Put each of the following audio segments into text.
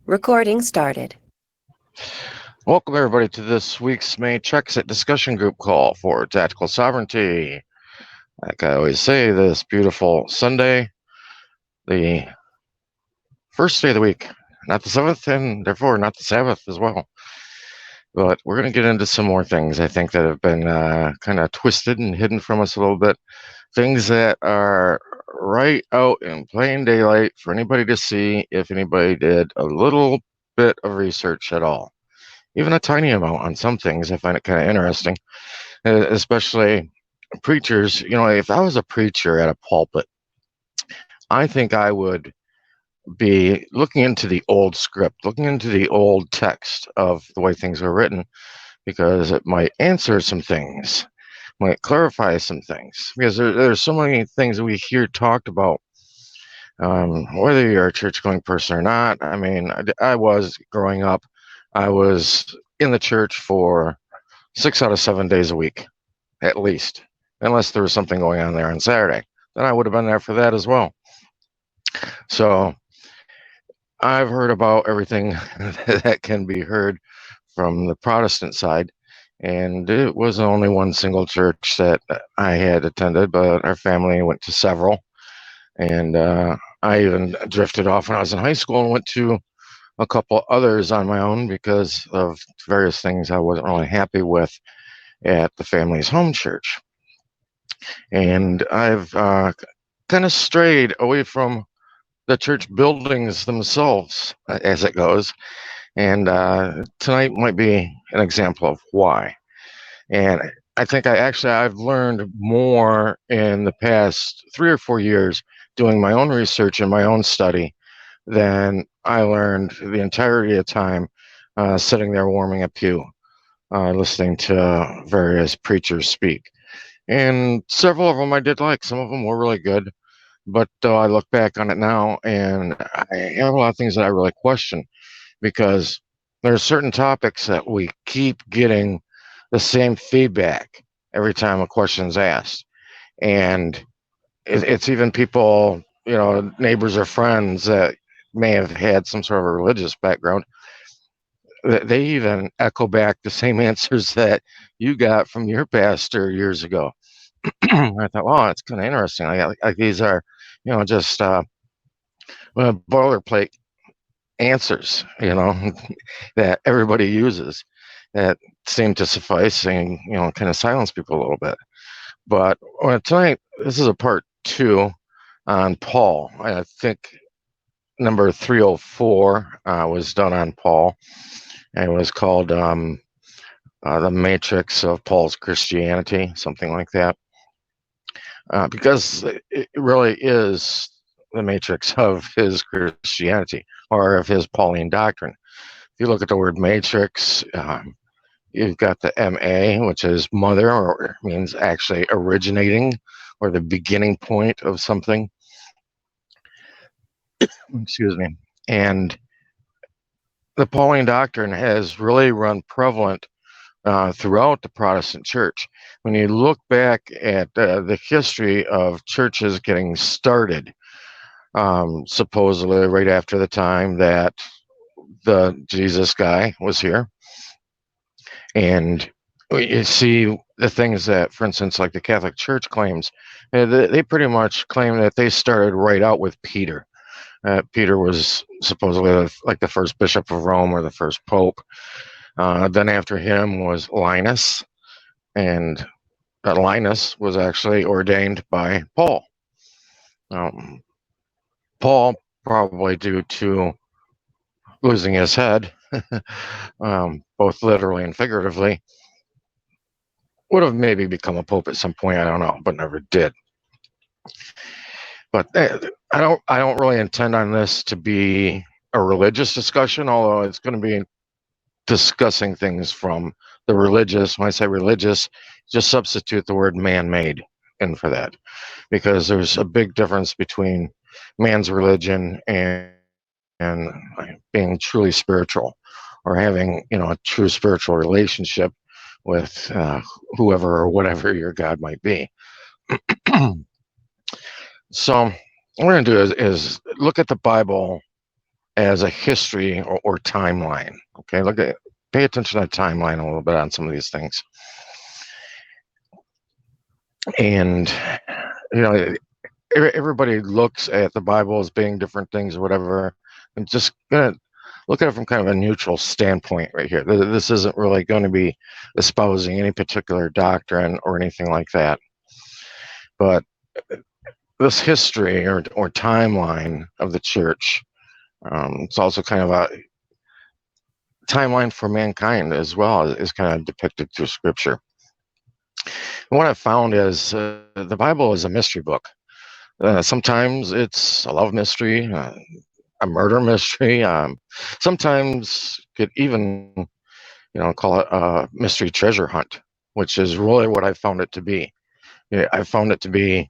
Recording started. Welcome, everybody, to this week's Matrexit discussion group call for tactical sovereignty. Like I always say, this beautiful Sunday, the first day of the week, not the 7th, and therefore not the Sabbath as well. But we're going to get into some more things, I think, that have been kind of twisted and hidden from us a little bit. Things that are right out in plain daylight for anybody to see if anybody did a little bit of research at all. Even a tiny amount on some things. I find it kind of interesting, especially preachers. You know, if I was a preacher at a pulpit, I think I would be looking into the old script, looking into the old text of the way things are written, because it might answer some things, might clarify some things, because there's so many things that we hear talked about, whether you're a church-going person or not. I mean, I was growing up, I was in the church for 6 out of 7 days a week, at least, unless there was something going on there on Saturday. Then I would have been there for that as well. So I've heard about everything that can be heard from the Protestant side, and it was only one single church that I had attended, but our family went to several, and I even drifted off when I was in high school and went to a couple others on my own because of various things I wasn't really happy with at the family's home church. And I've kind of strayed away from the church buildings themselves as it goes. And tonight might be an example of why. And I think I've learned more in the past 3 or 4 years doing my own research and my own study than I learned the entirety of time sitting there warming a pew, listening to various preachers speak. And several of them I did like. Some of them were really good. But I look back on it now, and I have a lot of things that I really question, because there's certain topics that we keep getting the same feedback every time a question's asked. And it's even people, neighbors or friends that may have had some sort of a religious background, they even echo back the same answers that you got from your pastor years ago. I thought, wow, it's kind of interesting. Like these are, just boilerplate answers, that everybody uses that seem to suffice and, kind of silence people a little bit. But tonight, this is a part 2 on Paul. I think number 304 was done on Paul, and it was called The Matrix of Paul's Christianity, something like that. Because it really is the matrix of his Christianity, or of his Pauline doctrine. If you look at the word matrix, you've got the MA, which is mother, or means actually originating, or the beginning point of something. Excuse me. And the Pauline doctrine has really run prevalent throughout the Protestant church. When you look back at the history of churches getting started, supposedly right after the time that the Jesus guy was here, and you see the things that, for instance, like the Catholic Church claims, they pretty much claim that they started right out with Peter. Peter was supposedly like the first bishop of Rome, or the first pope. Then after him was Linus, and Linus was actually ordained by Paul. Paul, probably due to losing his head, both literally and figuratively, would have maybe become a pope at some point. I don't know, but never did. But I don't really intend on this to be a religious discussion, although it's going to be discussing things from the religious. When I say religious, just substitute the word man-made in for that, because there's a big difference between man's religion and being truly spiritual, or having a true spiritual relationship with whoever or whatever your God might be. So what we're going to do is look at the Bible as a history or timeline. Okay, pay attention to the timeline a little bit on some of these things. And, everybody looks at the Bible as being different things or whatever. I'm just going to look at it from kind of a neutral standpoint right here. This isn't really going to be espousing any particular doctrine or anything like that. But this history or timeline of the church, it's also kind of a timeline for mankind as well, is kind of depicted through Scripture. And what I've found is the Bible is a mystery book. Sometimes it's a love mystery, a murder mystery. Sometimes could even, call it a mystery treasure hunt, which is really what I found it to be. I found it to be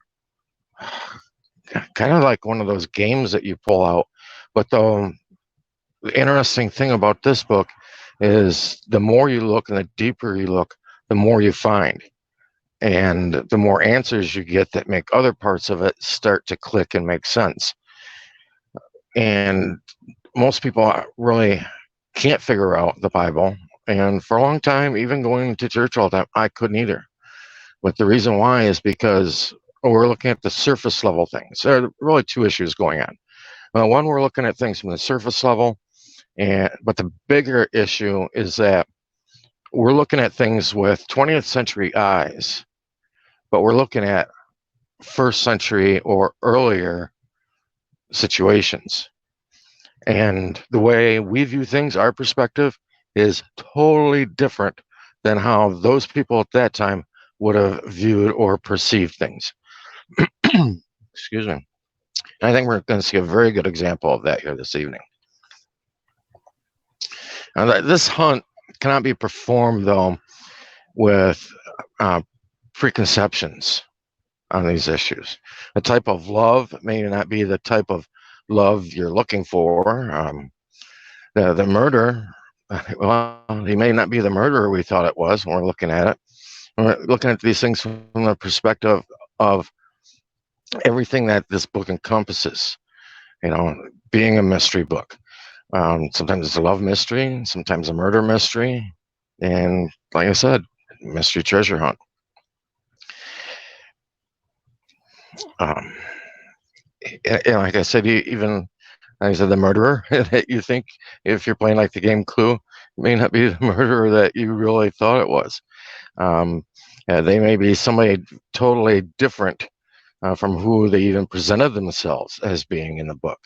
kind of like one of those games that you pull out. But the interesting thing about this book is the more you look and the deeper you look, the more you find. And the more answers you get that make other parts of it start to click and make sense. And most people really can't figure out the Bible. And for a long time, even going to church all the time, I couldn't either. But the reason why is because we're looking at the surface level things. There are really two issues going on. One, we're looking at things from the surface level, but the bigger issue is that we're looking at things with 20th century eyes, but we're looking at first century or earlier situations. And the way we view things, our perspective, is totally different than how those people at that time would have viewed or perceived things. Excuse me. I think we're going to see a very good example of that here this evening. Now, this hunt cannot be performed, though, with preconceptions on these issues. The type of love may not be the type of love you're looking for. The murder, well, he may not be the murderer we thought it was when we're looking at it. We're looking at these things from the perspective of everything that this book encompasses, being a mystery book. Sometimes it's a love mystery, sometimes a murder mystery, and like I said, mystery treasure hunt. And like I said, the murderer that you think, if you're playing like the game Clue, may not be the murderer that you really thought it was. They may be somebody totally different from who they even presented themselves as being in the book.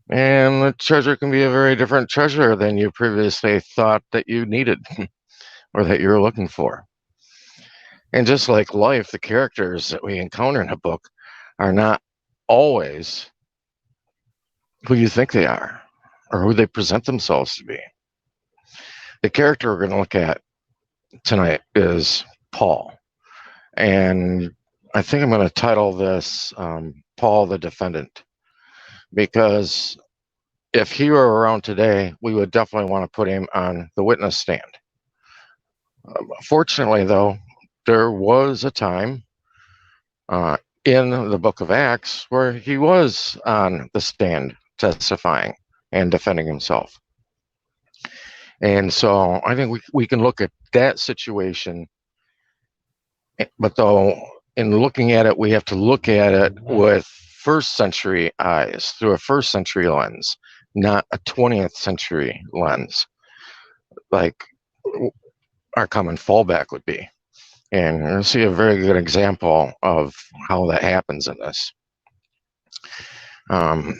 And the treasure can be a very different treasure than you previously thought that you needed or that you were looking for. And just like life, the characters that we encounter in a book are not always who you think they are or who they present themselves to be. The character we're going to look at tonight is Paul. And I think I'm going to title this Paul the Defendant, because if he were around today, we would definitely want to put him on the witness stand. Fortunately, though, there was a time in the book of Acts where he was on the stand testifying and defending himself. And so I think we can look at that situation, but though in looking at it, we have to look at it with first century eyes, through a first century lens, not a 20th century lens, like our common fallback would be. And you'll see a very good example of how that happens in this. And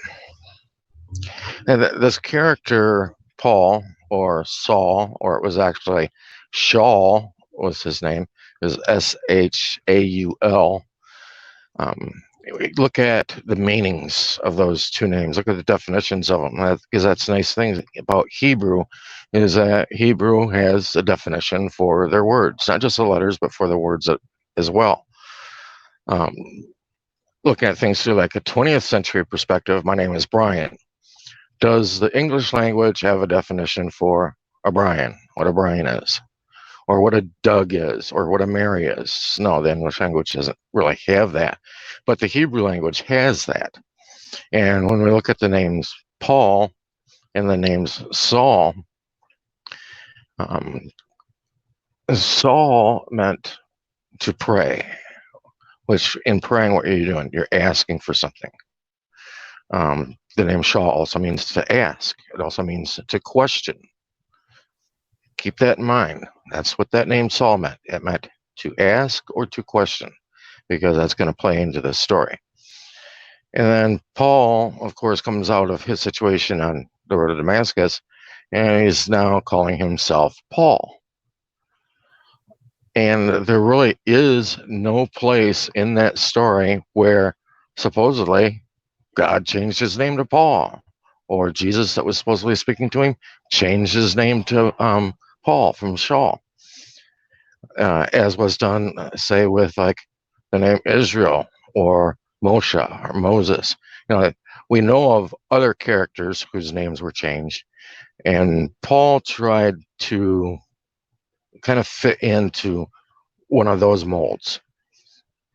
this character, Paul, or Saul, or it was actually Shaul was his name, is Shaul. We look at the meanings of those two names. Look at the definitions of them, because that's the nice thing about Hebrew, is that Hebrew has a definition for their words, not just the letters, but for the words as well. Looking at things through like a 20th century perspective, my name is Brian. Does the English language have a definition for a Brian, what a Brian is? Or what a Doug is, or what a Mary is? No, the English language doesn't really have that. But the Hebrew language has that. And when we look at the names Paul and the names Saul. Saul meant to pray, which in praying, what are you doing? You're asking for something. The name Shaw also means to ask. It also means to question. Keep that in mind. That's what that name Saul meant. It meant to ask or to question, because that's going to play into this story. And then Paul, of course, comes out of his situation on the road to Damascus, and he's now calling himself Paul. And there really is no place in that story where supposedly God changed his name to Paul, or Jesus that was supposedly speaking to him changed his name to Paul from Shaul, as was done, say, with like the name Israel or Moshe or Moses. We know of other characters whose names were changed, and Paul tried to kind of fit into one of those molds.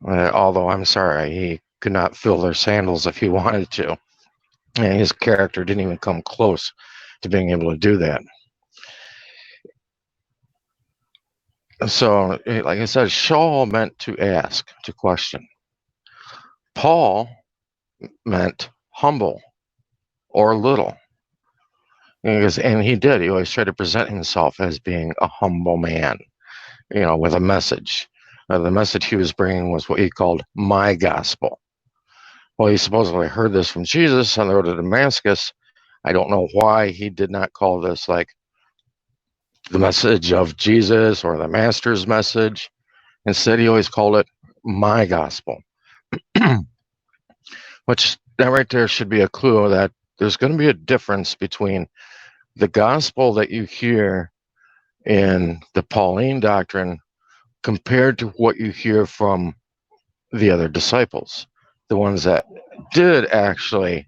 Although I'm sorry, he could not fill their sandals if he wanted to. And his character didn't even come close to being able to do that. So, like I said, Shaul meant to ask, to question. Paul meant humble or little. And he did. He always tried to present himself as being a humble man, with a message. The message he was bringing was what he called my gospel. Well, he supposedly heard this from Jesus on the road to Damascus. I don't know why he did not call this like the message of Jesus or the master's message. Instead, he always called it my gospel, which that right there should be a clue that there's going to be a difference between the gospel that you hear in the Pauline doctrine compared to what you hear from the other disciples, the ones that did actually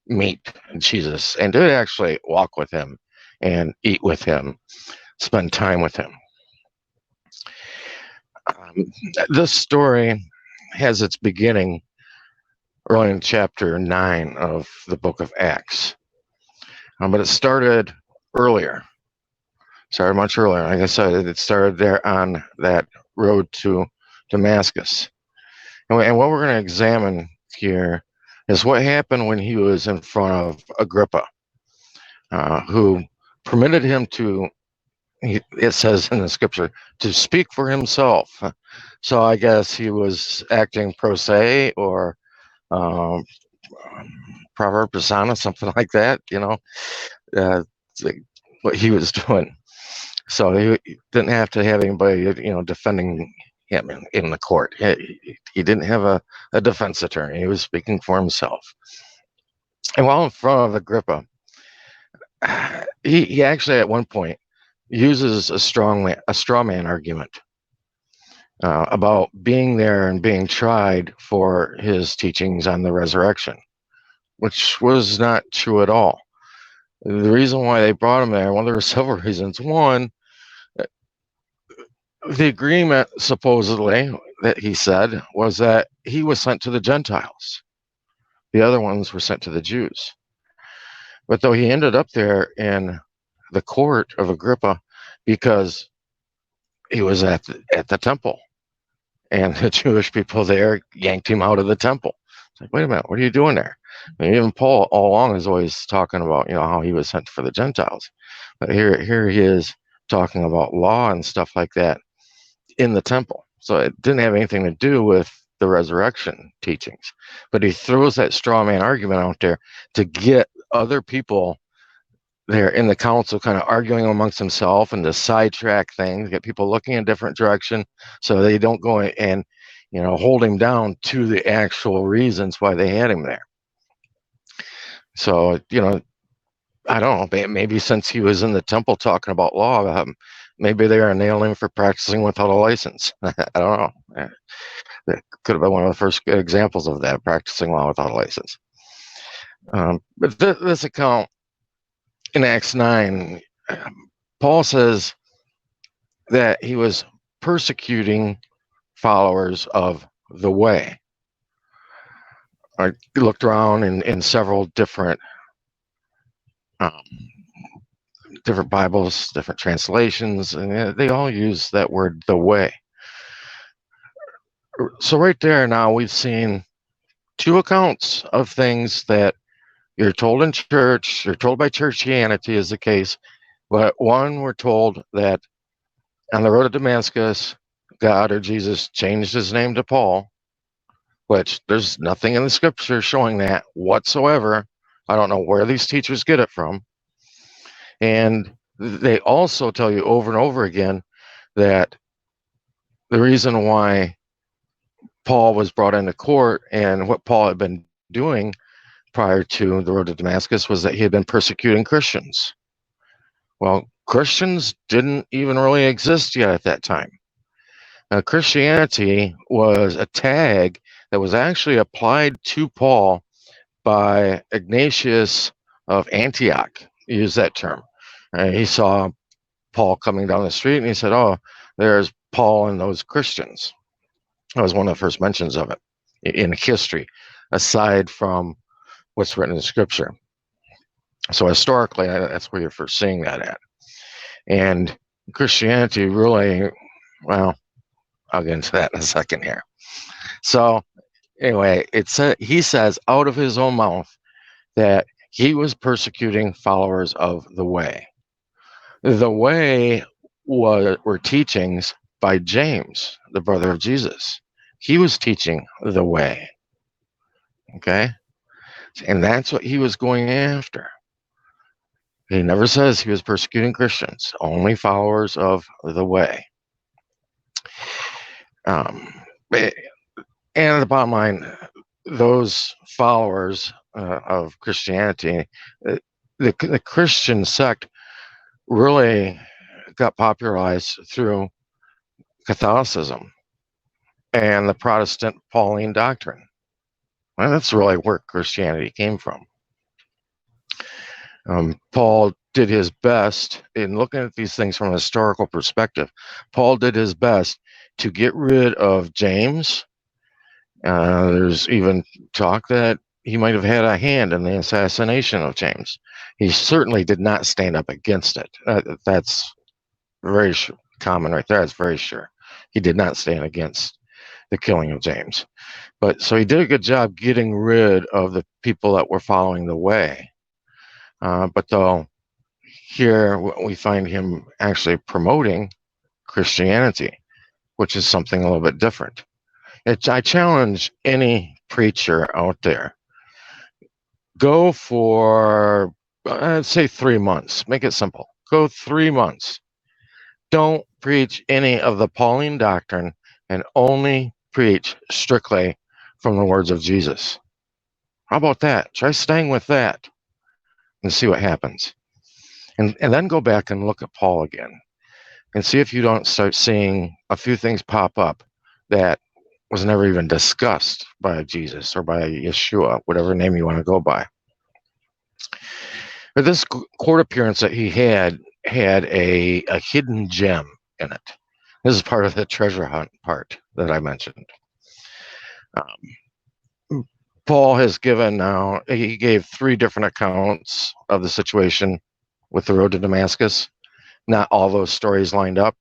meet Jesus and did actually walk with him and eat with him, spend time with him. This story has its beginning early in chapter 9 of the book of Acts, but it started earlier. Started much earlier. Like I said, it started there on that road to Damascus. And what we're going to examine here is what happened when he was in front of Agrippa, who permitted him to, it says in the scripture, to speak for himself. So I guess he was acting pro se or proverb persona, something like that, what he was doing. So he didn't have to have anybody, defending him in the court. He didn't have a defense attorney. He was speaking for himself. And while in front of Agrippa, he actually at one point uses a straw man argument about being there and being tried for his teachings on the resurrection, which was not true at all. The reason why they brought him there, well, there were several reasons. One, the agreement supposedly that he said was that he was sent to the Gentiles. The other ones were sent to the Jews. But though he ended up there in the court of Agrippa because he was at the temple, and the Jewish people there yanked him out of the temple. It's like, wait a minute, what are you doing there? Even Paul all along is always talking about, how he was sent for the Gentiles. But here he is talking about law and stuff like that in the temple. So it didn't have anything to do with the resurrection teachings. But he throws that straw man argument out there to get other people there in the council kind of arguing amongst themselves and to sidetrack things, get people looking in a different direction so they don't go and, hold him down to the actual reasons why they had him there. So, I don't know, maybe since he was in the temple talking about law, maybe they are nailing him for practicing without a license. I don't know. That could have been one of the first examples of that, practicing law without a license. But this account in Acts 9, Paul says that he was persecuting followers of the way. I looked around in several different Um, different Bibles, different translations, and they all use that word, the way. So right there now we've seen two accounts of things that you're told in church, you're told by Churchianity is the case, but one, we're told that on the road to Damascus, God or Jesus changed his name to Paul, which there's nothing in the scripture showing that whatsoever. I don't know where these teachers get it from. And they also tell you over and over again that the reason why Paul was brought into court and what Paul had been doing prior to the road to Damascus was that he had been persecuting Christians. Well, Christians didn't even really exist yet at that time. Christianity was a tag that was actually applied to Paul by Ignatius of Antioch. He used that term. He saw Paul coming down the street and he said, "Oh, there's Paul and those Christians." That was one of the first mentions of it in history, aside from what's written in Scripture. So historically, that's where you're first seeing that at. And Christianity really, well, I'll get into that in a second here. So anyway, he says out of his own mouth that he was persecuting followers of the way. The way were teachings by James, the brother of Jesus. He was teaching the way. Okay? And that's what he was going after. He never says he was persecuting Christians, only followers of the way. And the bottom line, those followers of Christianity, the Christian sect really got popularized through Catholicism and the Protestant Pauline doctrine. Well, that's really where Christianity came from. Paul did his best in looking at these things from a historical perspective. Paul did his best to get rid of James. There's even talk that he might have had a hand in the assassination of James. He certainly did not stand up against it. That's very common right there. It's very sure. He did not stand against the killing of James. But so he did a good job getting rid of the people that were following the way. But though here we find him actually promoting Christianity, which is something a little bit different. I challenge any preacher out there, go for, I'd say 3 months. Make it simple. Go 3 months. Don't preach any of the Pauline doctrine and only preach strictly from the words of Jesus. How about that? Try staying with that and see what happens. And then go back and look at Paul again and see if you don't start seeing a few things pop up that was never even discussed by Jesus or by Yeshua, whatever name you want to go by. But this court appearance that he had a hidden gem in it. This is part of the treasure hunt part that I mentioned. Paul has given now, he gave 3 different accounts of the situation with the road to Damascus. Not all those stories lined up.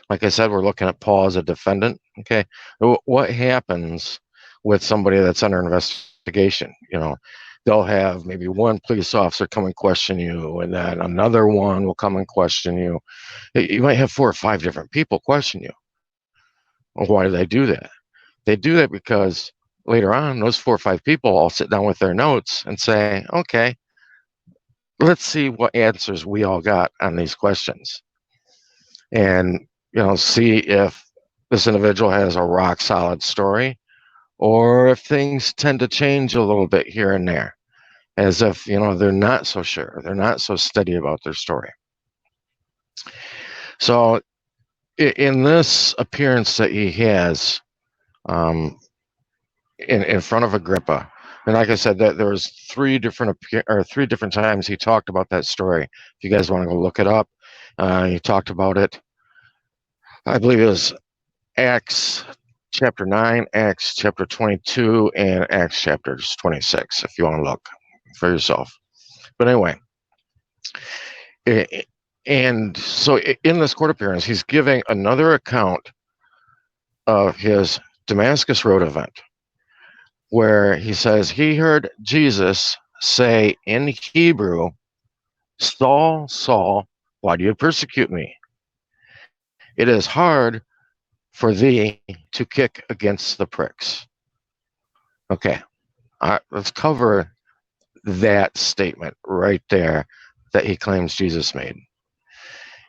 Like I said, we're looking at Paul as a defendant. Okay. What happens with somebody that's under investigation? You know, they'll have maybe one police officer come and question you, and then another one will come and question you. You might have 4 or 5 different people question you. Well, why do they do that? They do that because later on, those 4 or 5 people all sit down with their notes and say, okay, let's see what answers we all got on these questions. And, you know, see if this individual has a rock solid story or if things tend to change a little bit here and there, as if, you know, they're not so sure, they're not so steady about their story. So in this appearance that he has in front of Agrippa, and like I said, that there was 3 different times he talked about that story. If you guys want to go look it up, he talked about it. I believe it was Acts chapter 9, Acts chapter 22, and Acts chapter 26, if you want to look for yourself. But anyway, And so in this court appearance, he's giving another account of his Damascus Road event, where he says he heard Jesus say in Hebrew, "Saul, Saul, why do you persecute me? It is hard for thee to kick against the pricks." Okay, let's cover that statement right there that he claims Jesus made.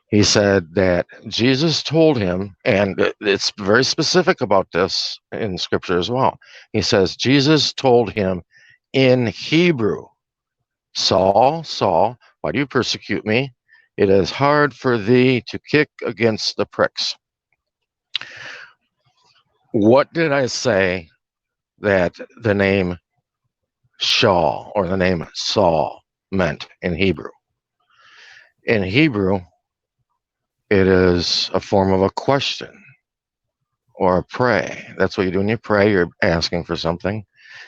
He said that Jesus told him, and it's very specific about this in scripture as well. He says, Jesus told him in Hebrew, "Saul, Saul, why do you persecute me? It is hard for thee to kick against the pricks." What did I say that the name Shaul or the name Saul meant in Hebrew? In Hebrew, it is a form of a question or a pray. That's what you do when you pray. You're asking for something.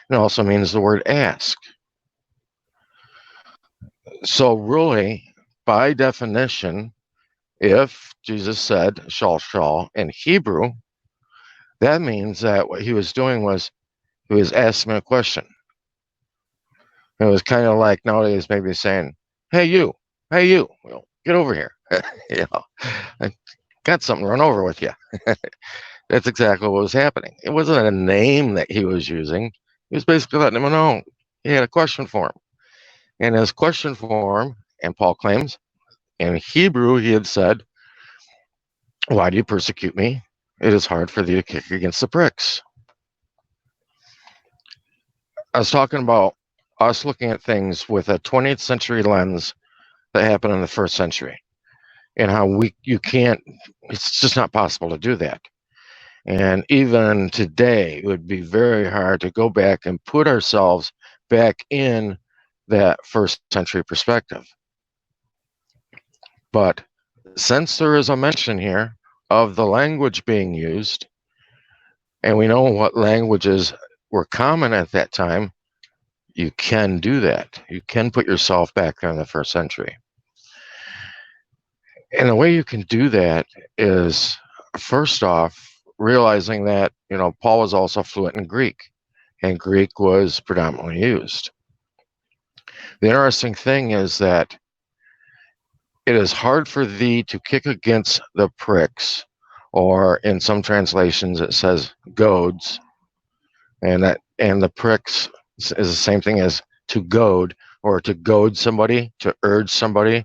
It also means the word ask. So really, by definition, if Jesus said Shaul, Shaul in Hebrew, that means that what he was doing was he was asking a question. It was kind of like nowadays maybe saying, hey, you, well, get over here. You know, I got something to run over with you. That's exactly what was happening. It wasn't a name that he was using. He was basically letting him know he had a question for him. And his question for him, and Paul claims, in Hebrew, he had said, "Why do you persecute me? It is hard for thee to kick against the pricks." I was talking about us looking at things with a 20th century lens that happened in the first century, and how it's just not possible to do that. And even today, it would be very hard to go back and put ourselves back in that first century perspective. But since there is a mention here of the language being used, and we know what languages were common at that time, you can do that. You can put yourself back there in the first century. And the way you can do that is, first off, realizing that, Paul was also fluent in Greek, and Greek was predominantly used. The interesting thing is that it is hard for thee to kick against the pricks, or in some translations it says goads, and the pricks is the same thing as to goad, or to goad somebody, to urge somebody.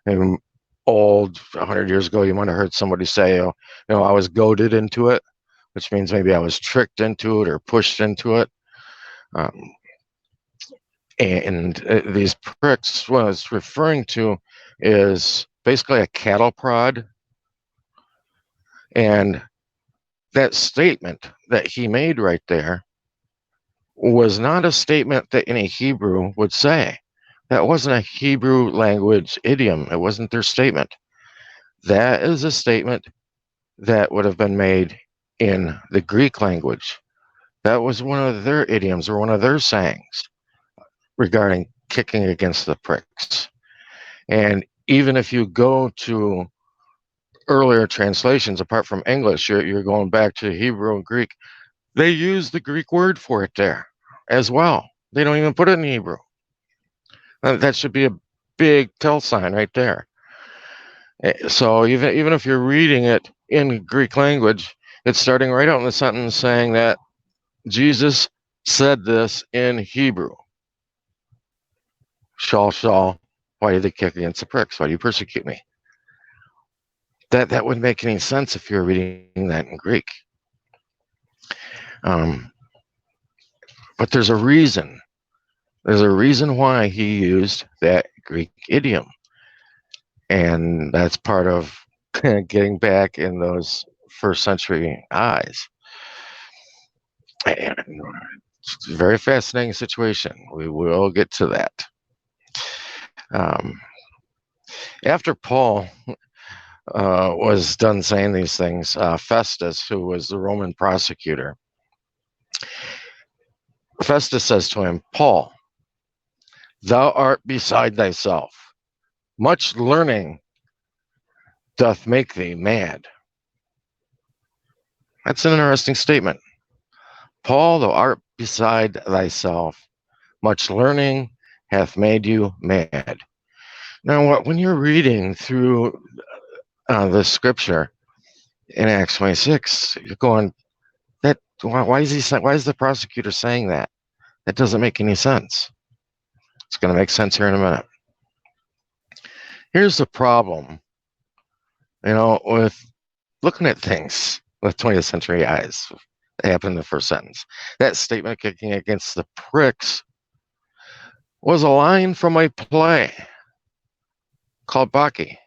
And 100 years ago, you might have heard somebody say, I was goaded into it, which means maybe I was tricked into it or pushed into it. And these pricks, what I was referring to is basically a cattle prod. And that statement that he made right there was not a statement that any Hebrew would say. That wasn't a Hebrew language idiom. It wasn't their statement. That is a statement that would have been made in the Greek language. That was one of their idioms or one of their sayings regarding kicking against the pricks. And even if you go to earlier translations, apart from English, you're going back to Hebrew and Greek, they use the Greek word for it there as well. They don't even put it in Hebrew. That should be a big tell sign right there. So even if you're reading it in Greek language, it's starting right out in the sentence saying that Jesus said this in Hebrew. Shaul, Shaul, why do they kick against the pricks? Why do you persecute me? That wouldn't make any sense if you're reading that in Greek. But there's a reason. There's a reason why he used that Greek idiom. And that's part of getting back in those first century eyes. And it's a very fascinating situation. We will get to that. After Paul was done saying these things, Festus, who was the Roman prosecutor, Festus says to him, "Paul, thou art beside thyself. Much learning doth make thee mad. That's an interesting statement. Paul, thou art beside thyself. Much learning hath made you mad. Now, when you're reading through the scripture in Acts 26, you're going, "That why is he? Why is the prosecutor saying that? That doesn't make any sense." It's going to make sense here in a minute. Here's the problem, with looking at things with 20th century eyes. That happened in the first sentence. That statement, kicking against the pricks, was a line from a play called Bacchae.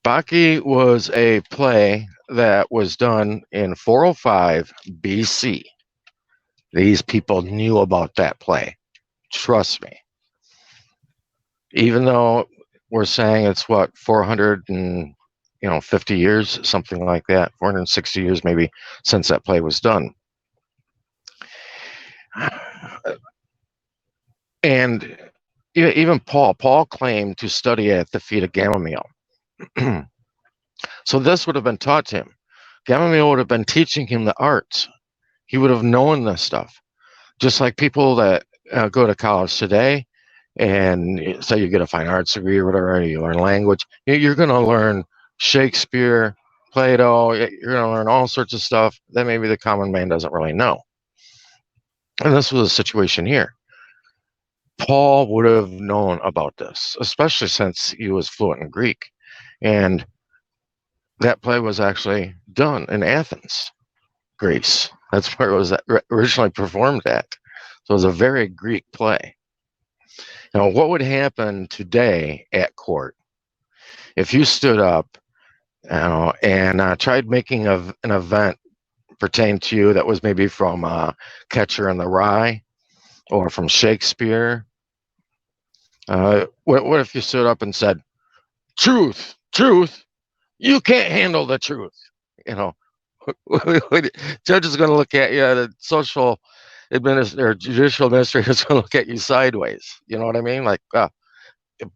Bacchae was a play that was done in 405 BC. These people knew about that play. Trust me. Even though we're saying it's 450 years, something like that, 460 years maybe since that play was done. And even Paul claimed to study at the feet of Gamaliel. So this would have been taught to him. Gamaliel would have been teaching him the arts. He would have known this stuff. Just like people that go to college today and say you get a fine arts degree or whatever, you learn language, you're going to learn Shakespeare, Plato, you're going to learn all sorts of stuff that maybe the common man doesn't really know. And this was a situation here. Paul would have known about this, especially since he was fluent in Greek. And that play was actually done in Athens, Greece. That's where it was originally performed at. So it was a very Greek play. Now, what would happen today at court if you stood up and tried making an event pertain to you that was maybe from Catcher in the Rye or from Shakespeare? What if you stood up and said, truth, you can't handle the truth? Judge is going to look at you, the judicial administrator is going to look at you sideways. You know what I mean? Like,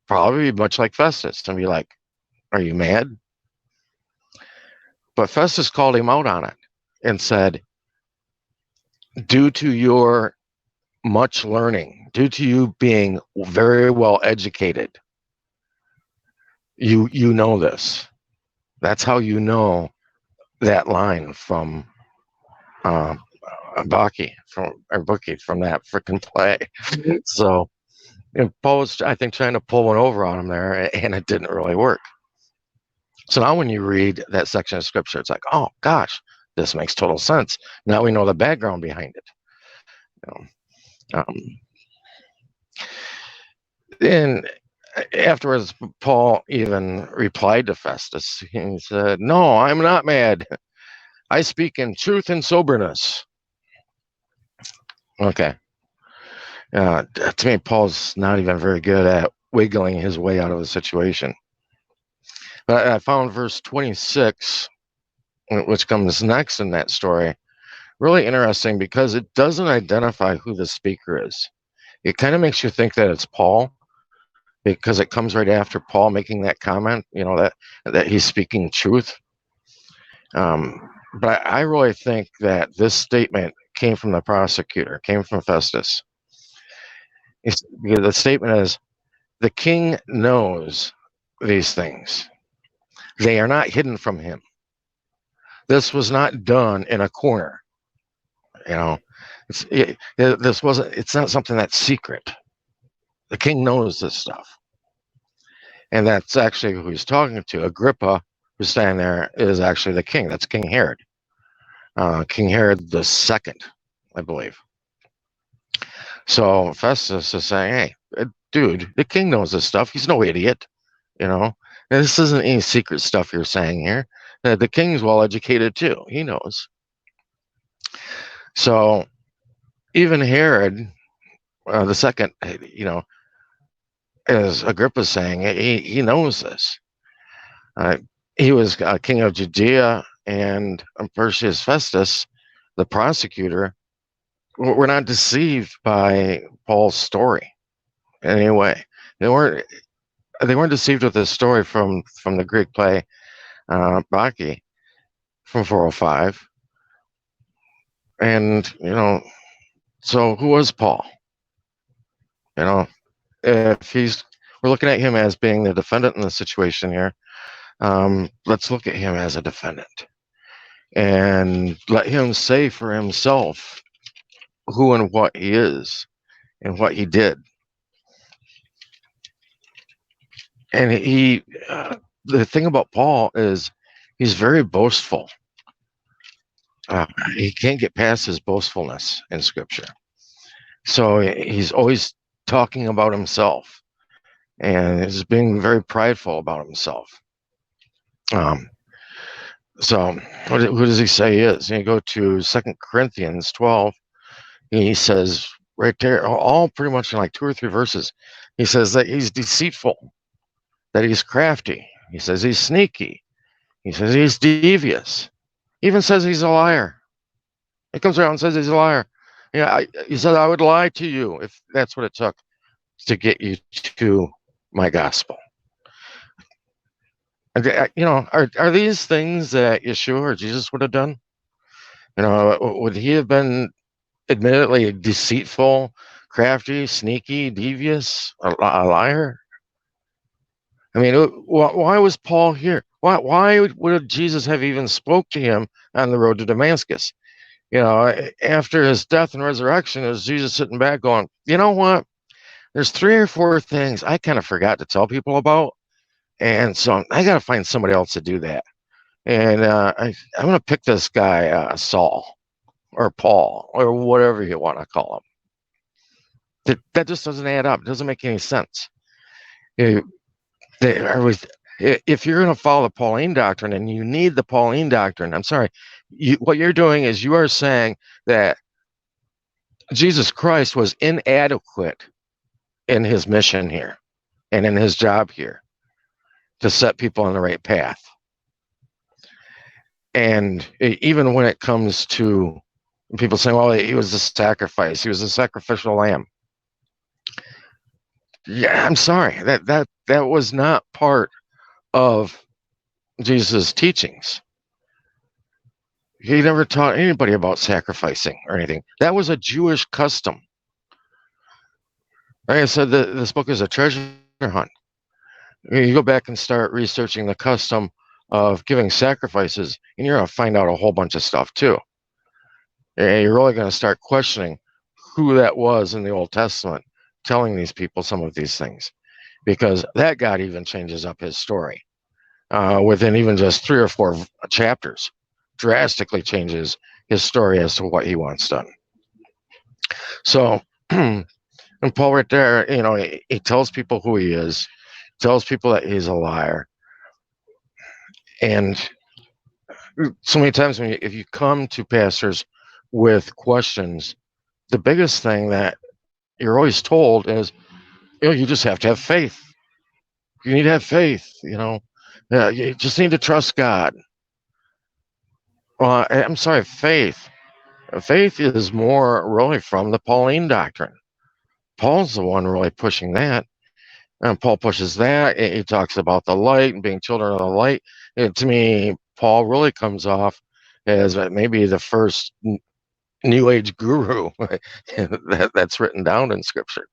probably much like Festus and be like, are you mad? But Festus called him out on it and said, due to your much learning, due to you being very well educated, you know this. That's how you know that line from Bacchae, from that freaking play. So Paul was, I think, trying to pull one over on him there, and it didn't really work. So now when you read that section of scripture, it's like, oh gosh, this makes total sense. Now we know the background behind it. And afterwards, Paul even replied to Festus. He said, no, I'm not mad. I speak in truth and soberness. Okay. To me, Paul's not even very good at wiggling his way out of a situation. But I found verse 26, which comes next in that story, really interesting because it doesn't identify who the speaker is. It kind of makes you think that it's Paul, because it comes right after Paul making that comment, that he's speaking truth. But I really think that this statement came from the prosecutor, came from Festus. The statement is, the king knows these things. They are not hidden from him. This was not done in a corner. It's not something that's secret. The king knows this stuff. And that's actually who he's talking to. Agrippa, who's standing there, is actually the king. That's King Herod. King Herod the second, I believe. So Festus is saying, hey, dude, the king knows this stuff. He's no idiot. This isn't any secret stuff you're saying here. The king's well educated too. He knows. So even Herod the second, as Agrippa's saying, he knows this. He was king of Judea, and Perseus Festus, the prosecutor, were not deceived by Paul's story in any way. They weren't. they weren't deceived with this story from the Greek play Bacchae from 405. And, so who was Paul? If we're looking at him as being the defendant in the situation here, let's look at him as a defendant and let him say for himself who and what he is and what he did. And the thing about Paul is he's very boastful. He can't get past his boastfulness in Scripture. So he's always talking about himself, and he's being very prideful about himself. So who does he say he is? You go to 2 Corinthians 12. He says right there, all pretty much in like 2 or 3 verses, he says that he's deceitful, that he's crafty. He says he's sneaky. He says he's devious. He even says he's a liar. He comes around and says he's a liar. He said, I would lie to you if that's what it took to get you to my gospel. Are these things that Yeshua or Jesus would have done? Would he have been admittedly deceitful, crafty, sneaky, devious, a liar? I mean, why was Paul here? Why would Jesus have even spoke to him on the road to Damascus? After his death and resurrection, is Jesus sitting back going, you know what? There's 3 or 4 things I kind of forgot to tell people about. And so I got to find somebody else to do that. And I'm going to pick this guy, Saul or Paul or whatever you want to call him. That just doesn't add up. It doesn't make any sense. If you're going to follow the Pauline doctrine and you need the Pauline doctrine, I'm sorry, what you're doing is you are saying that Jesus Christ was inadequate in his mission here and in his job here to set people on the right path. And even when it comes to people saying, well, he was a sacrifice, he was a sacrificial lamb. Yeah, I'm sorry, that was not part of Jesus' teachings. He never taught anybody about sacrificing or anything. That was a Jewish custom. Like I said, this book is a treasure hunt. You go back and start researching the custom of giving sacrifices, and you're going to find out a whole bunch of stuff too. And you're really going to start questioning who that was in the Old Testament telling these people some of these things, because that God even changes up his story within even just 3 or 4 chapters, drastically changes his story as to what he wants done. So, and Paul right there, he tells people who he is, tells people that he's a liar. And so many times if you come to pastors with questions, the biggest thing that you're always told is, you just have to have faith. You need to have faith, you just need to trust God. Well, I'm sorry, faith. Faith is more really from the Pauline doctrine. Paul's the one really pushing that. And Paul pushes that. He talks about the light and being children of the light. To me, Paul really comes off as maybe the first New Age guru that's written down in Scripture,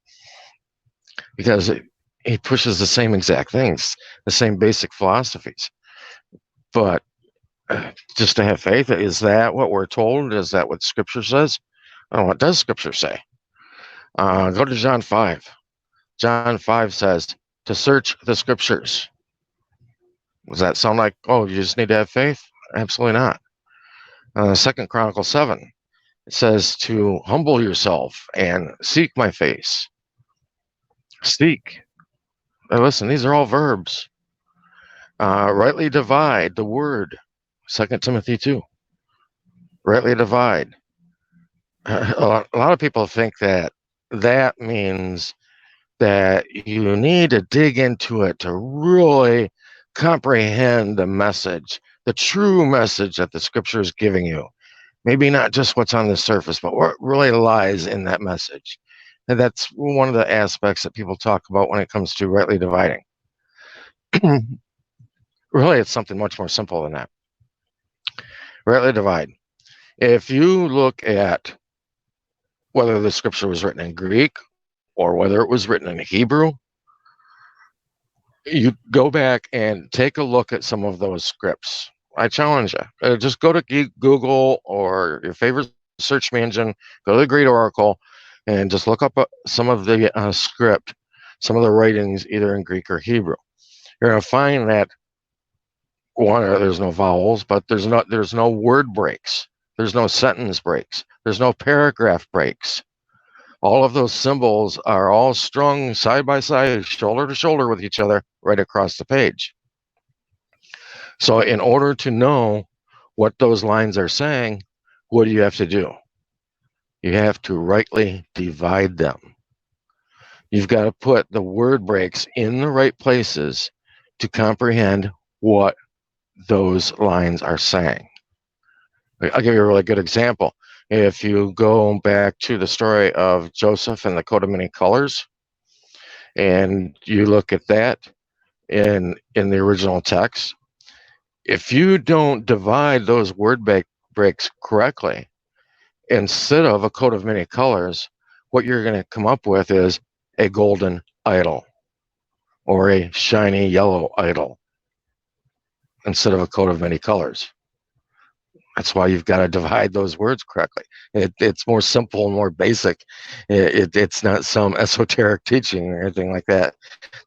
because he pushes the same exact things, the same basic philosophies. But just to have faith, is that what we're told? Is that what Scripture says? Oh, what does Scripture say? Go to John 5. John 5 says to search the Scriptures. Does that sound like, you just need to have faith? Absolutely not. 2 Chronicles 7, it says to humble yourself and seek my face. Seek. Now listen, these are all verbs. Rightly divide the word. 2 Timothy 2. Rightly divide. A lot of people think that means that you need to dig into it to really comprehend the message, the true message that the Scripture is giving you. Maybe not just what's on the surface, but what really lies in that message. And that's one of the aspects that people talk about when it comes to rightly dividing. Really, it's something much more simple than that. Rightly divide. If you look at whether the scripture was written in Greek or whether it was written in Hebrew, you go back and take a look at some of those scripts. I challenge you. Just go to Google or your favorite search engine, go to the Great Oracle, and just look up some of the script, some of the writings, either in Greek or Hebrew. You're going to find that one, there's no vowels, but there's no word breaks. There's no sentence breaks. There's no paragraph breaks. All of those symbols are all strung side by side, shoulder to shoulder with each other, right across the page. So in order to know what those lines are saying, what do you have to do? You have to rightly divide them. You've got to put the word breaks in the right places to comprehend what those lines are saying. I'll give you a really good example. If you go back to the story of Joseph and the coat of many colors, and you look at that in the original text, if you don't divide those word breaks correctly, instead of a coat of many colors, what you're going to come up with is a golden idol or a shiny yellow idol instead of a coat of many colors. That's why you've got to divide those words correctly. It's more simple and more basic. It's not some esoteric teaching or anything like that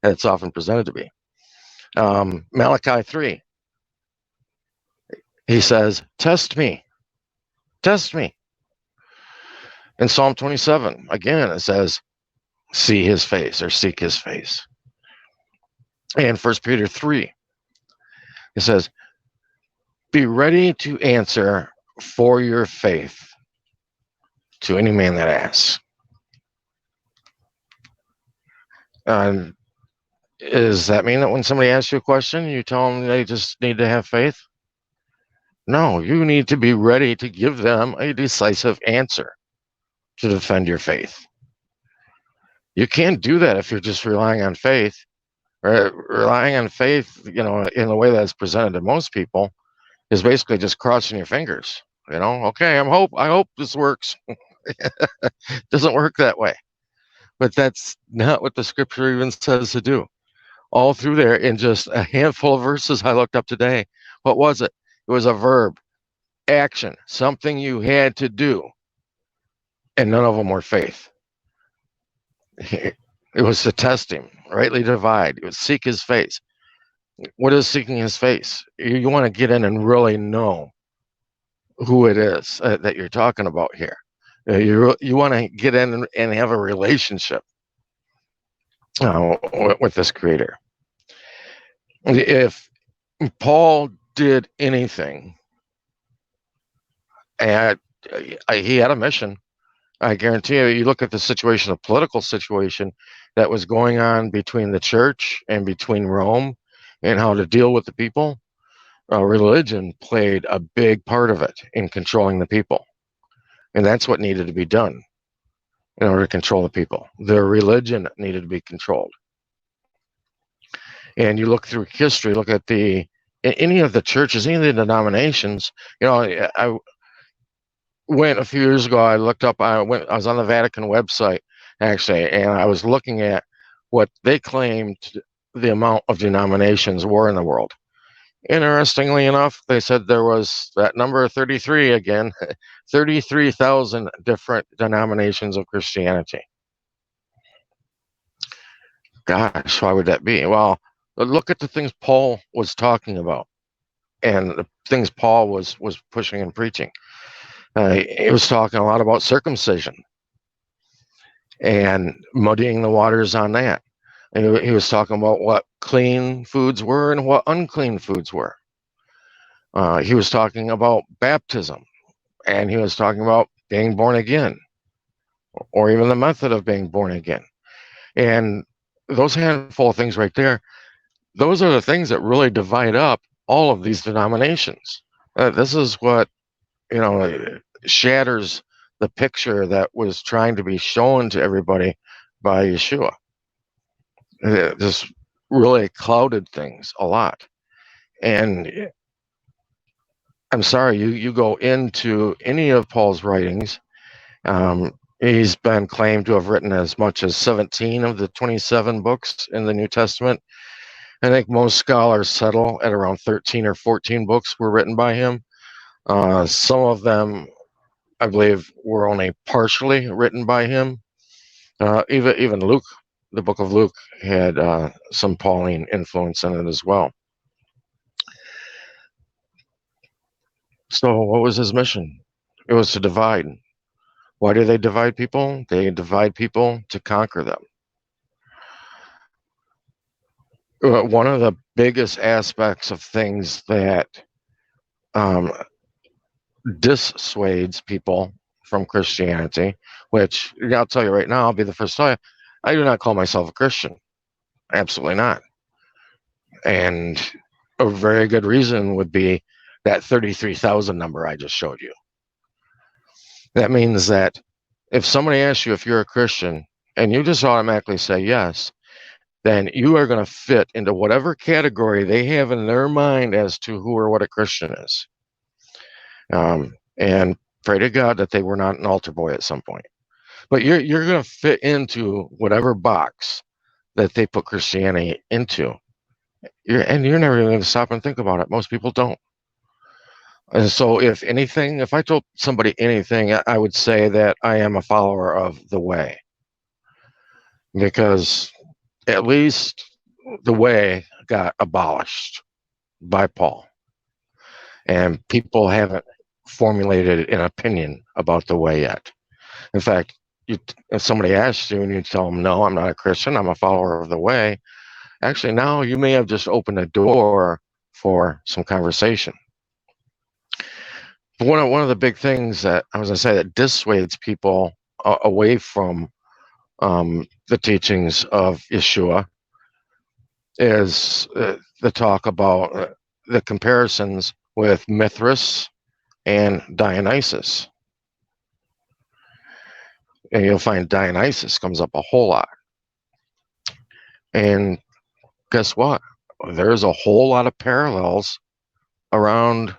it's often presented to be. Malachi 3, he says, test me. In Psalm 27, again, it says, see his face or seek his face. And 1 Peter 3, it says, be ready to answer for your faith to any man that asks. Does that mean that when somebody asks you a question, you tell them they just need to have faith? No, you need to be ready to give them a decisive answer to defend your faith. You can't do that if you're just relying on faith. Relying on faith, in the way that's presented to most people, is basically just crossing your fingers. Okay, I hope this works. Doesn't work that way. But that's not what the scripture even says to do. All through there, in just a handful of verses I looked up today, what was it? It was a verb, action, something you had to do, and none of them were faith. It was to test him, rightly divide. It was seek his face. What is seeking his face? You want to get in and really know who it is that you're talking about here. You want to get in and have a relationship with this creator. If Paul did anything, and he had a mission, I guarantee you look at the political situation that was going on between the church and between Rome and how to deal with the people, religion played a big part of it in controlling the people. And that's what needed to be done in order to control the people. Their religion needed to be controlled. And you look through history, look at any of the churches, any of the denominations. I went a few years ago. I looked up. I was on the Vatican website actually, and I was looking at what they claimed the amount of denominations were in the world. Interestingly enough, they said there was that number 33 again, 33,000 different denominations of Christianity. Gosh, why would that be? Well, look at the things Paul was talking about and the things Paul was pushing and preaching. He was talking a lot about circumcision and muddying the waters on that. And he was talking about what clean foods were and what unclean foods were. He was talking about baptism, and he was talking about being born again, or even the method of being born again. And those handful of things right there, those are the things that really divide up all of these denominations. This is what, shatters the picture that was trying to be shown to everybody by Yeshua. Just really clouded things a lot. And I'm sorry, you go into any of Paul's writings. He's been claimed to have written as much as 17 of the 27 books in the New Testament. I think most scholars settle at around 13 or 14 books were written by him. Some of them, I believe, were only partially written by him. Even Luke, the book of Luke, had some Pauline influence in it as well. So what was his mission? It was to divide. Why do they divide people? They divide people to conquer them. One of the biggest aspects of things that um, dissuades people from Christianity, which I'll tell you right now, I'll be the first to tell you, I do not call myself a Christian. Absolutely not. And a very good reason would be that 33,000 number I just showed you. That means that if somebody asks you if you're a Christian and you just automatically say yes, then you are going to fit into whatever category they have in their mind as to who or what a Christian is. And pray to God that they were not an altar boy at some point. But you're going to fit into whatever box that they put Christianity into. You're never even going to stop and think about it. Most people don't. And so, if anything, if I told somebody anything, I would say that I am a follower of the way. Because at least the way got abolished by Paul. And people haven't formulated an opinion about the way yet. In fact, if somebody asks you and you tell them, no, I'm not a Christian, I'm a follower of the way, actually, now you may have just opened a door for some conversation. But one of the big things that I was going to say that dissuades people away from the teachings of Yeshua is the talk about the comparisons with Mithras and Dionysus. And you'll find Dionysus comes up a whole lot. And guess what? There's a whole lot of parallels around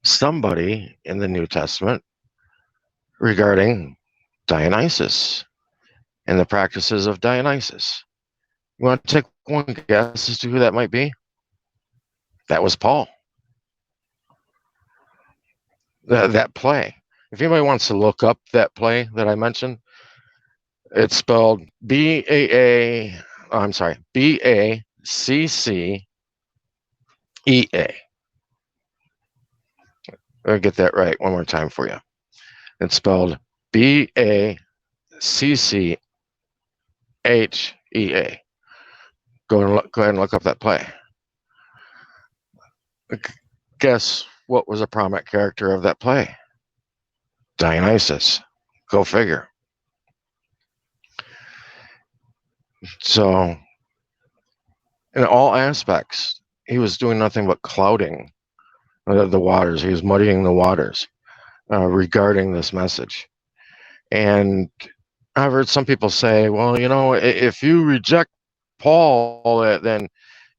somebody in the New Testament regarding Dionysus and the practices of Dionysus. You want to take one guess as to who that might be? That was Paul. That play. If anybody wants to look up that play that I mentioned, it's spelled B-A-C-C-E-A. I'll get that right one more time for you. It's spelled B-A-C-C-H-E-A. Go ahead and look up that play. Guess what was a prominent character of that play? Dionysus. Go figure. So, in all aspects, he was doing nothing but clouding the waters. He was muddying the waters regarding this message. And I've heard some people say, well, if you reject Paul, then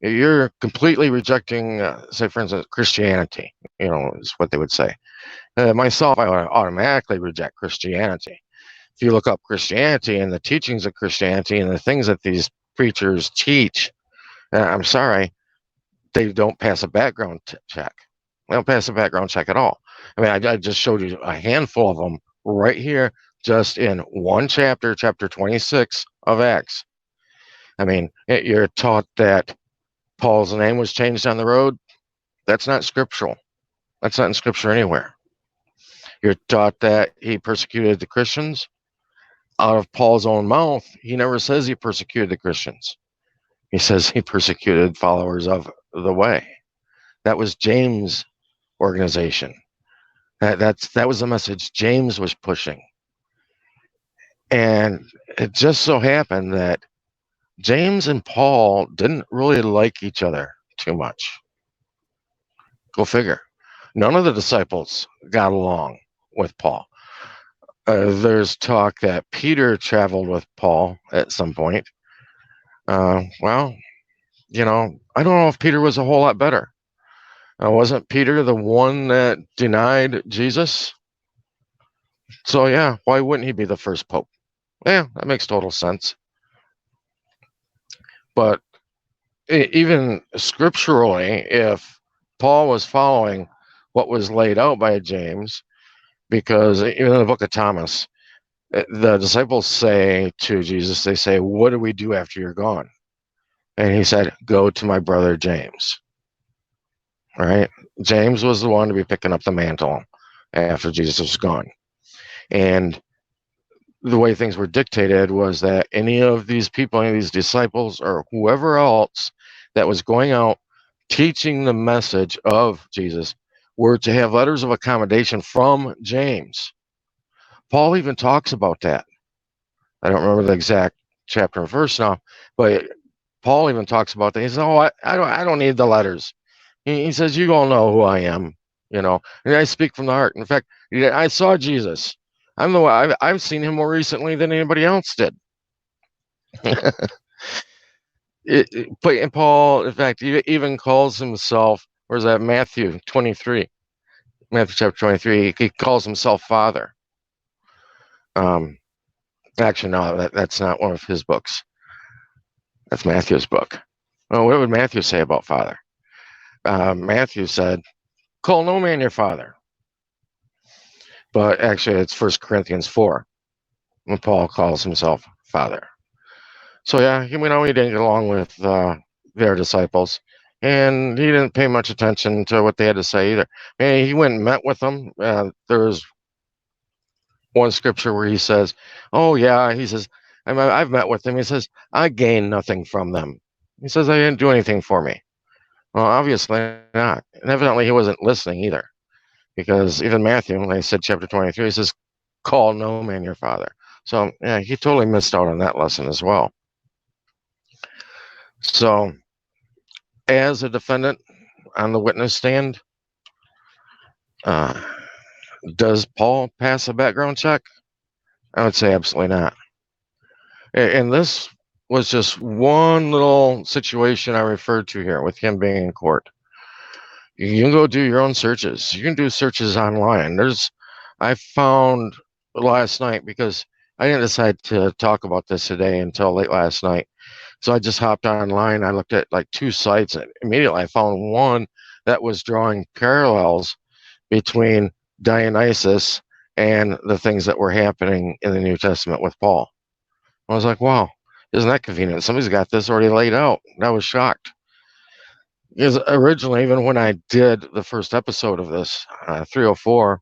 you're completely rejecting, say, for instance, Christianity, is what they would say. Myself, I would automatically reject Christianity. If you look up Christianity and the teachings of Christianity and the things that these preachers teach, I'm sorry, they don't pass a background check. They don't pass a background check at all. I mean, I just showed you a handful of them right here, just in one chapter, chapter 26 of Acts. I mean, you're taught that Paul's name was changed on the road. That's not scriptural. That's not in scripture anywhere. You're taught that he persecuted the Christians. Out of Paul's own mouth, he never says he persecuted the Christians. He says he persecuted followers of the way. That was James' organization. That was the message James was pushing. And it just so happened that James and Paul didn't really like each other too much. Go figure. None of the disciples got along with Paul. There's talk that Peter traveled with Paul at some point. Well, I don't know if Peter was a whole lot better. Wasn't Peter the one that denied Jesus? So, yeah, why wouldn't he be the first pope? Yeah, that makes total sense. But even scripturally, if Paul was following what was laid out by James, because even in the book of Thomas, the disciples say to Jesus, they say, "What do we do after you're gone?" And he said, "Go to my brother James." All right. James was the one to be picking up the mantle after Jesus was gone. And the way things were dictated was that any of these people, any of these disciples, or whoever else that was going out teaching the message of Jesus were to have letters of accommodation from James. Paul even talks about that. I don't remember the exact chapter and verse now, but Paul even talks about that. He says, "Oh, I don't need the letters." He says, "You all know who I am, and I speak from the heart. In fact, I saw Jesus. I'm the one. I've seen him more recently than anybody else did." But Paul, in fact, he even calls himself. Where's that? Matthew 23. Matthew chapter 23. He calls himself Father. Actually, no, that's not one of his books. That's Matthew's book. Well, what would Matthew say about Father? Matthew said, "Call no man your father." But actually, it's 1 Corinthians 4 when Paul calls himself Father. So, yeah, he didn't get along with their disciples, and he didn't pay much attention to what they had to say either. And he went and met with them. There's one scripture where he says, "Oh, yeah," he says, I've met with them. He says, "I gained nothing from them." He says, "They didn't do anything for me." Well, obviously not. And evidently, he wasn't listening either. Because even Matthew, when I said chapter 23, he says, "Call no man your father." So, yeah, he totally missed out on that lesson as well. So, as a defendant on the witness stand, uh, does Paul pass a background check? I would say absolutely not. And this was just one little situation I referred to here with him being in court. You can go do your own searches. You can do searches online. I found last night, because I didn't decide to talk about this today until late last night. So I just hopped online. I looked at like two sites, and immediately I found one that was drawing parallels between Dionysus and the things that were happening in the New Testament with Paul. I was like, wow, isn't that convenient? Somebody's got this already laid out. I was shocked. Because originally, even when I did the first episode of this, 304,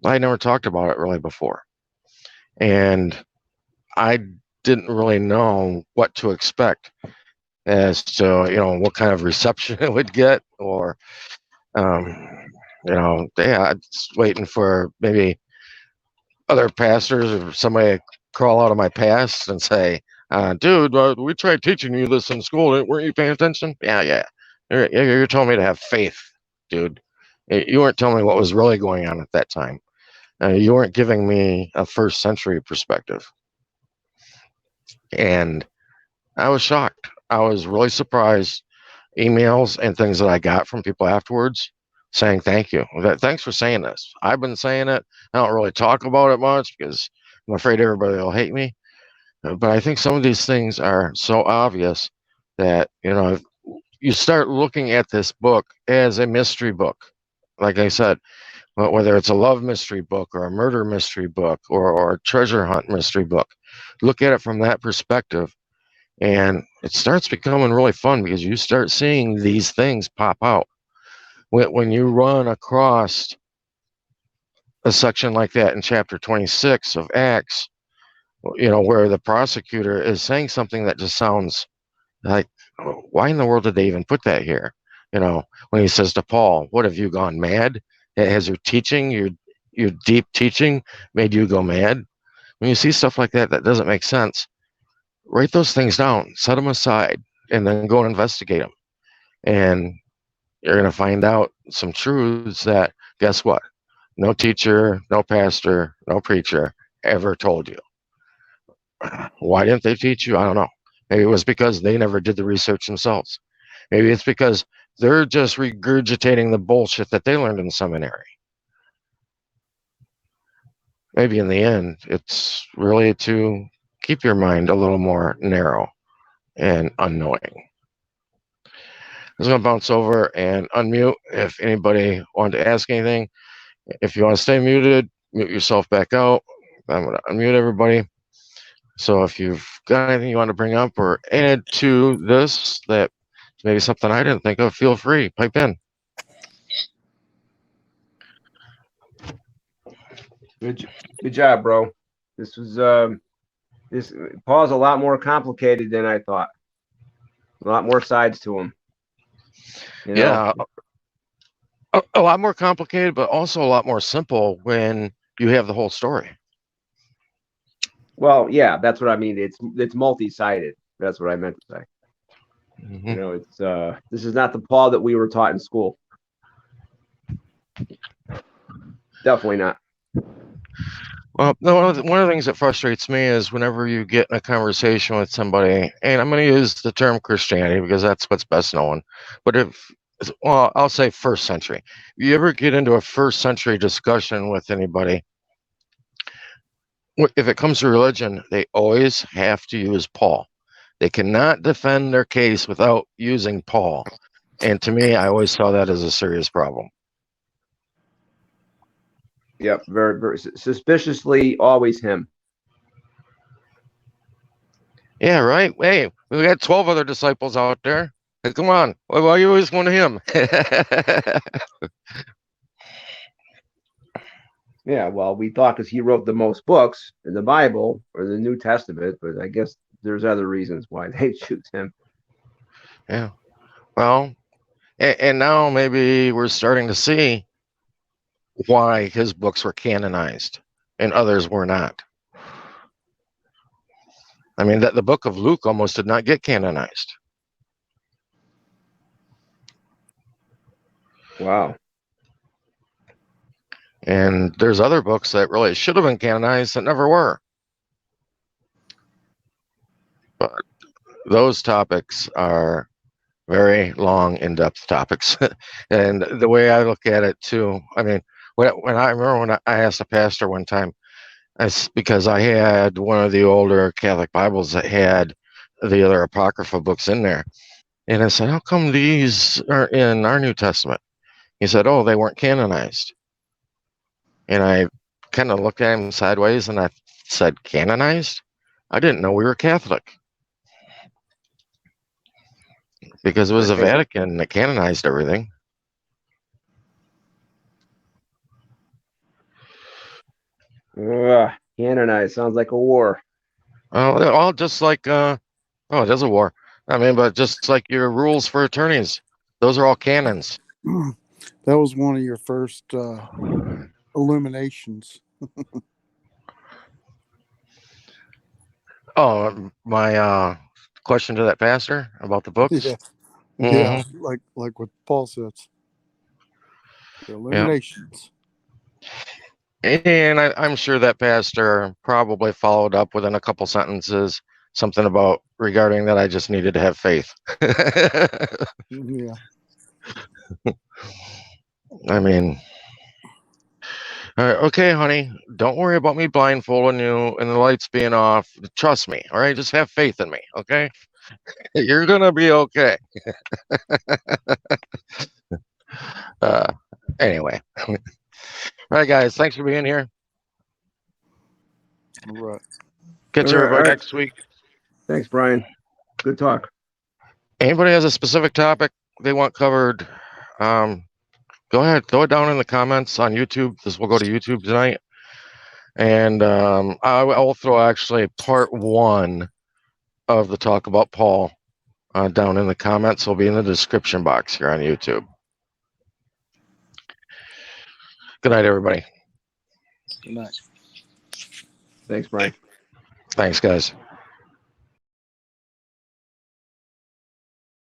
I never talked about it really before. And I didn't really know what to expect as to, what kind of reception it would get, or, yeah, just waiting for maybe other pastors or somebody to crawl out of my past and say, "Dude, we tried teaching you this in school. Weren't you paying attention?" Yeah. You're telling me to have faith, dude. You weren't telling me what was really going on at that time. You weren't giving me a first century perspective. And I was shocked. I was really surprised. Emails and things that I got from people afterwards saying thank you. Thanks for saying this. I've been saying it. I don't really talk about it much because I'm afraid everybody will hate me. But I think some of these things are so obvious that, you start looking at this book as a mystery book. Like I said, whether it's a love mystery book or a murder mystery book or a treasure hunt mystery book, look at it from that perspective. And it starts becoming really fun because you start seeing these things pop out. When you run across a section like that in chapter 26 of Acts, where the prosecutor is saying something that just sounds like, why in the world did they even put that here? When he says to Paul, "What, have you gone mad? Has your teaching, your deep teaching made you go mad?" When you see stuff like that doesn't make sense, write those things down, set them aside, and then go and investigate them. And you're going to find out some truths that, guess what? No teacher, no pastor, no preacher ever told you. Why didn't they teach you? I don't know. Maybe it was because they never did the research themselves. Maybe it's because they're just regurgitating the bullshit that they learned in seminary. Maybe in the end, it's really to keep your mind a little more narrow and unknowing. I'm just going to bounce over and unmute if anybody wanted to ask anything. If you want to stay muted, mute yourself back out. I'm going to unmute everybody. So if you've got anything you want to bring up or add to this that maybe something I didn't think of, feel free, pipe in. Good job, bro. This was Paul's a lot more complicated than I thought. A lot more sides to him. Yeah, a lot more complicated, but also a lot more simple when you have the whole story. Well, yeah, that's what I mean. It's multi-sided. That's what I meant to say. Mm-hmm. You know, it's this is not the Paul that we were taught in school. Definitely not. Well, one of the things that frustrates me is whenever you get in a conversation with somebody, and I'm going to use the term Christianity because that's what's best known. But I'll say first century. If you ever get into a first century discussion with anybody, if it comes to religion, they always have to use Paul. They cannot defend their case without using Paul. And to me, I always saw that as a serious problem. Yep, very, very suspiciously always him. Yeah, right. Hey, we got 12 other disciples out there. Hey, come on. Why are you always going to him? Yeah, well, we thought because he wrote the most books in the Bible or the New Testament, but I guess there's other reasons why they choose him. Yeah. Well, and now maybe we're starting to see why his books were canonized and others were not. I mean, the book of Luke almost did not get canonized. Wow. And there's other books that really should have been canonized that never were. But those topics are very long, in-depth topics. And the way I look at it too, I mean, when I remember when I asked a pastor one time, because I had one of the older Catholic Bibles that had the other Apocrypha books in there. And I said, how come these are in our New Testament? He said, oh, they weren't canonized. And I kind of looked at him sideways and I said, canonized? I didn't know we were Catholic. Because it was the Vatican that canonized everything. Canonized sounds like a war. Oh, just like, it is a war. I mean, but just like your rules for attorneys, those are all canons. That was one of your first illuminations. Oh, my question to that pastor about the books? Yeah, Mm-hmm. yeah, like what Paul says. The illuminations. Yeah. And I'm sure that pastor probably followed up within a couple sentences something about regarding that I just needed to have faith. Yeah. I mean, all right, okay, honey, don't worry about me blindfolding you and the lights being off. Trust me, all right? Just have faith in me, okay? You're going to be okay. Anyway. All right, guys, thanks for being here. All right. Catch everybody next week. Thanks, Brian. Good talk. Anybody has a specific topic they want covered, go ahead, throw it down in the comments on YouTube. This will go to YouTube tonight. And I will throw actually part 1 of the talk about Paul down in the comments. It'll be in the description box here on YouTube. Good night, everybody. Good night. Thanks, Brian. Thanks, guys.